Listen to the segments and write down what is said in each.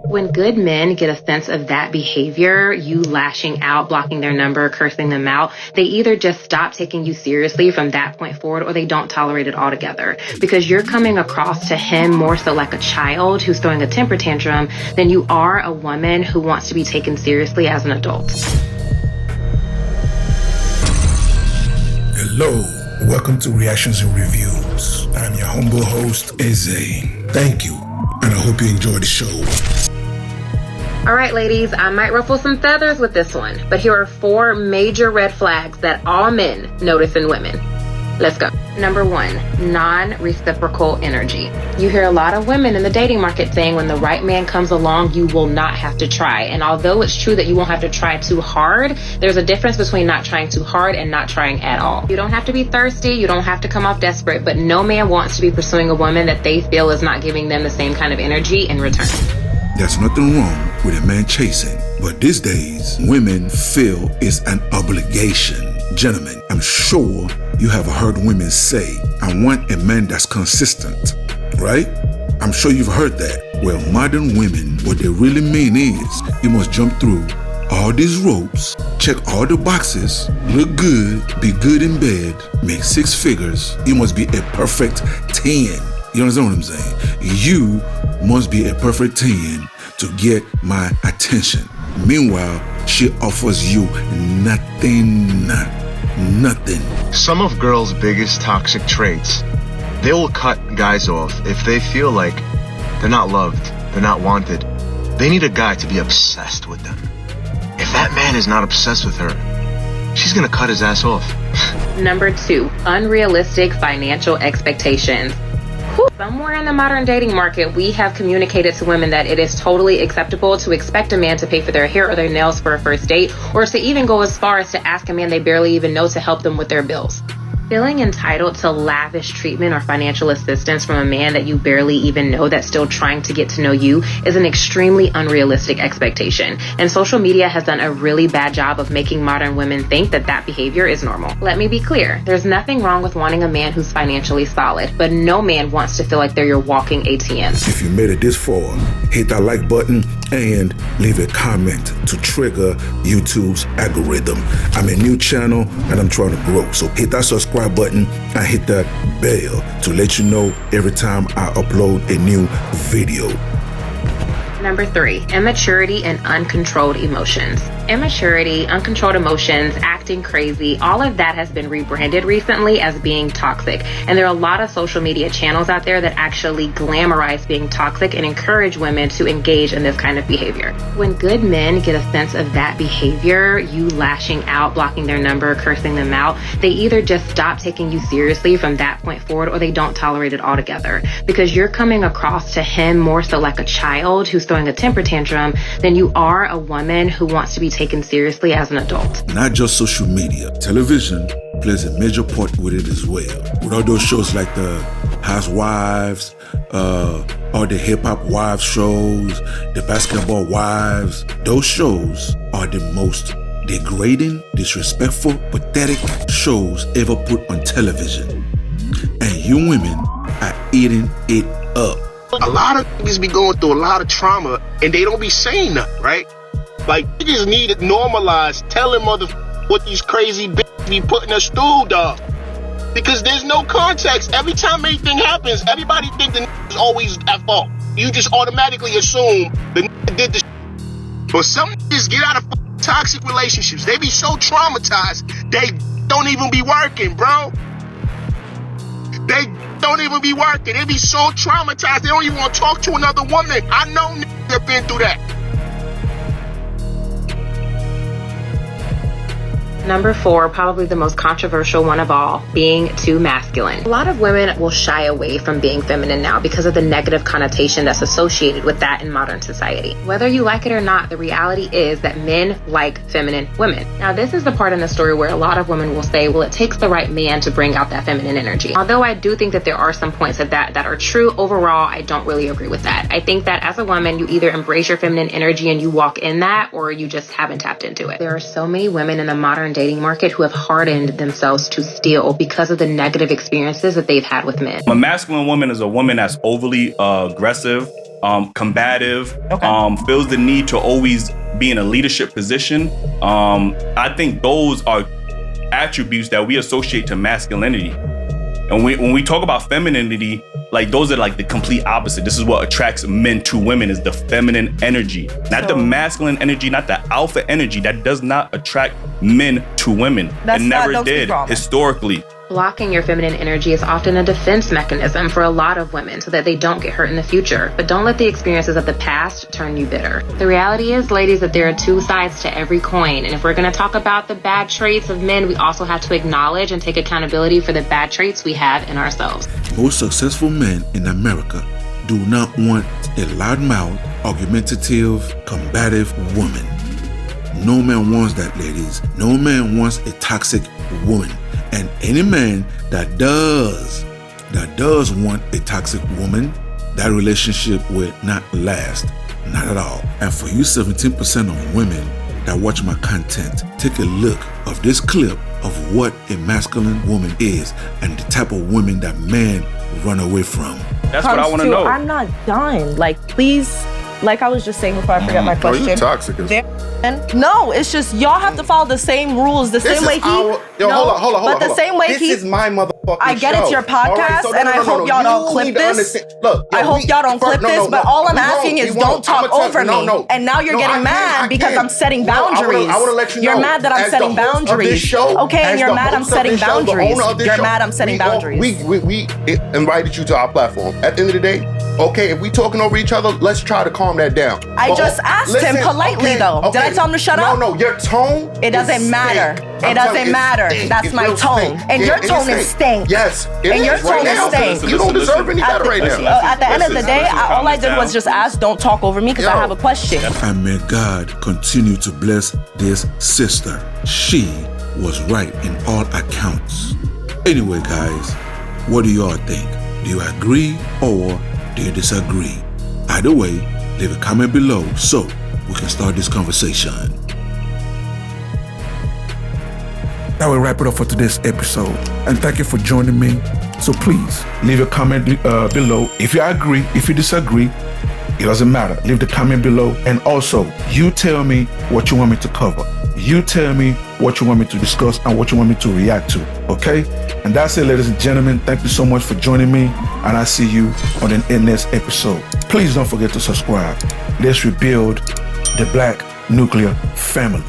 When good men get a sense of that behavior, you lashing out, blocking their number, cursing them out, they either just stop taking you seriously from that point forward, or they don't tolerate it altogether. Because you're coming across to him more so like a child who's throwing a temper tantrum than you are a woman who wants to be taken seriously as an adult. Hello, welcome to Reactions and Reviews. I'm your humble host, Eze. Thank you, and I hope you enjoy the show. All right, ladies, I might ruffle some feathers with this one, but here are 4 major red flags that all men notice in women. Let's go. Number 1, non-reciprocal energy. You hear a lot of women in the dating market saying when the right man comes along, you will not have to try. And although it's true that you won't have to try too hard, there's a difference between not trying too hard and not trying at all. You don't have to be thirsty, you don't have to come off desperate, but no man wants to be pursuing a woman that they feel is not giving them the same kind of energy in return. There's nothing wrong with a man chasing, but these days, women feel it's an obligation. Gentlemen, I'm sure you have heard women say, I want a man that's consistent, right? I'm sure you've heard that. Well, modern women, what they really mean is, you must jump through all these ropes, check all the boxes, look good, be good in bed, make 6 figures. You must be a perfect 10. You understand what I'm saying? You must be a perfect 10 to get my attention. Meanwhile, she offers you nothing. Some of girls' biggest toxic traits, they will cut guys off if they feel like they're not loved, they're not wanted. They need a guy to be obsessed with them. If that man is not obsessed with her, she's gonna cut his ass off. Number 2, unrealistic financial expectations. Somewhere in the modern dating market, we have communicated to women that it is totally acceptable to expect a man to pay for their hair or their nails for a first date, or to even go as far as to ask a man they barely even know to help them with their bills. Feeling entitled to lavish treatment or financial assistance from a man that you barely even know that's still trying to get to know you is an extremely unrealistic expectation. And social media has done a really bad job of making modern women think that that behavior is normal. Let me be clear. There's nothing wrong with wanting a man who's financially solid, but no man wants to feel like they're your walking ATM. If you made it this far, hit that like button and leave a comment to trigger YouTube's algorithm. I'm a new channel and I'm trying to grow, so hit that subscribe button and hit that bell to let you know every time I upload a new video. Number 3, immaturity and uncontrolled emotions. Immaturity, uncontrolled emotions, acting crazy, all of that has been rebranded recently as being toxic. And there are a lot of social media channels out there that actually glamorize being toxic and encourage women to engage in this kind of behavior. When good men get a sense of that behavior, you lashing out, blocking their number, cursing them out, they either just stop taking you seriously from that point forward, or they don't tolerate it altogether. Because you're coming across to him more so like a child who's throwing a temper tantrum than you are a woman who wants to be taken seriously as an adult. Not just social media. Television plays a major part with it as well. With all those shows like the Housewives, or the hip-hop wives shows, the basketball wives, those shows are the most degrading, disrespectful, pathetic shows ever put on television. And you women are eating it up. A lot of niggas be going through a lot of trauma and they don't be saying nothing, right? Like, niggas need to normalize telling what these crazy bitches be putting us through, dog. Because there's no context. Every time anything happens, everybody think the nigga's always at fault. You just automatically assume the nigga did the shit. But some niggas get out of toxic relationships. They be so traumatized, they don't even be working, bro. They don't even be working. They be so traumatized, they don't even want to talk to another woman. I know niggas have been through that. Number 4, probably the most controversial one of all, being too masculine. A lot of women will shy away from being feminine now because of the negative connotation that's associated with that in modern society. Whether you like it or not, the reality is that men like feminine women. Now, this is the part in the story where a lot of women will say, well, it takes the right man to bring out that feminine energy. Although I do think that there are some points of that are true, overall, I don't really agree with that. I think that as a woman, you either embrace your feminine energy and you walk in that, or you just haven't tapped into it. There are so many women in the modern dating market who have hardened themselves to steal because of the negative experiences that they've had with men. A masculine woman is a woman that's overly aggressive, combative, feels the need to always be in a leadership position. I think those are attributes that we associate to masculinity. And when we talk about femininity, like those are like the complete opposite. This is what attracts men to women, is the feminine energy, not the masculine energy, not the alpha energy. That does not attract men to women. It never did historically. Blocking your feminine energy is often a defense mechanism for a lot of women so that they don't get hurt in the future. But don't let the experiences of the past turn you bitter. The reality is, ladies, that there are two sides to every coin. And if we're going to talk about the bad traits of men, we also have to acknowledge and take accountability for the bad traits we have in ourselves. Most successful men in America do not want a loudmouth, argumentative, combative woman. No man wants that, ladies. No man wants a toxic woman. And any man that does want a toxic woman, that relationship will not last. Not at all. And for you 17% of women that watch my content, take a look of this clip of what a masculine woman is and the type of women that men run away from. That's what I want to know. I'm not done. Like, please, like I was just saying before I forget my question. You toxic. No, it's just y'all have to follow the same rules, the same way he. Hold on. But the same way this is my motherfucking I get show. it's your podcast, All right, and I hope y'all don't clip this. Look, I hope y'all don't clip this, but all I'm asking is don't talk over me. And now you're getting mad because I'm setting boundaries. I want to let you know. You're mad that I'm setting boundaries. Okay, and you're mad I'm setting boundaries. You're mad I'm setting boundaries. We invited you to our platform. At the end of the day, okay, if we talking over each other, let's try to calm that down. I just asked him politely, though. Did I tell him to shut up? No, your tone. It doesn't matter. It doesn't matter. That's my tone. And your tone is stink. Yes, and your tone is stink. You don't deserve any better right now. At the end of the day, all I did was just ask, don't talk over me because I have a question. And may God continue to bless this sister. She was right in all accounts. Anyway, guys, what do y'all think? Do you agree or do you disagree? Either way, leave a comment below so we can start this conversation. That will wrap it up for today's episode. And thank you for joining me. So please leave a comment below. If you agree, if you disagree, it doesn't matter. Leave the comment below. And also, you tell me what you want me to cover. You tell me what you want me to discuss and what you want me to react to. Okay? And that's it, ladies and gentlemen. Thank you so much for joining me. And I'll see you on the next episode. Please don't forget to subscribe. Let's rebuild the Black nuclear family.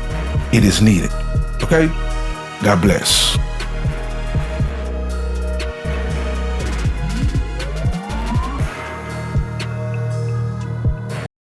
It is needed. Okay? God bless.